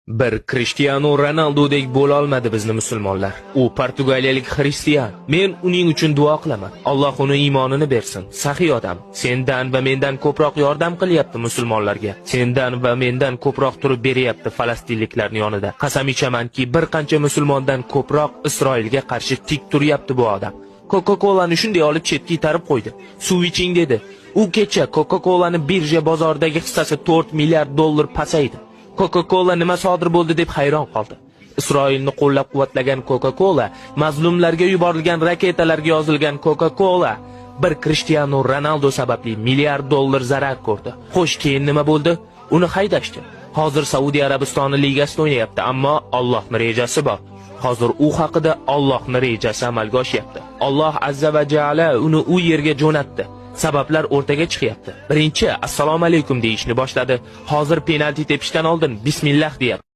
Bir Cristiano Ronaldodek bo'la olmadi bizni musulmonlar. U portugaliyalik xristian. Men uning uchun duo qilaman. Alloh uni iymonini bersin. Saxiy odam. Sendan va mendan ko'proq yordam qilyapti musulmonlarga. Sendan va mendan ko'proq turib beryapti falastinliklarning yonida. Qasam ichamanki, bir qancha musulmondan ko'proq Isroilga qarshi tik turyapti bu odam. Coca-Cola'ni shunday olib chetga itarib qo'ydi. Suv iching dedi. U kecha Coca-Cola'ning birja bozoridagi hissasi 4 milliard dollar pasaydi. Coca-Cola nima sodir bo'ldi deb hayron qoldi. Isroilni qo'llab-quvvatlagan Coca-Cola, mazlumlarga yuborilgan raketalarga yozilgan Coca-Cola bir Cristiano Ronaldo sababli milliard dollar zarar ko'rdi. Xo'sh, keyin nima bo'ldi? Uni haydashdi. Hozir Saudiya Arabistoni ligasida o'ynayapti, ammo Allohning rejasi bor. Hozir u haqida Allohning rejasi amalga oshyapti. Alloh azza va jalla uni u yerga jo'natdi. Sabablar o'rtaga chiqyapti. Birinchi assalomu alaykum deyishni boshladi. Hozir penalti tepishdan oldin bismillah deyapti.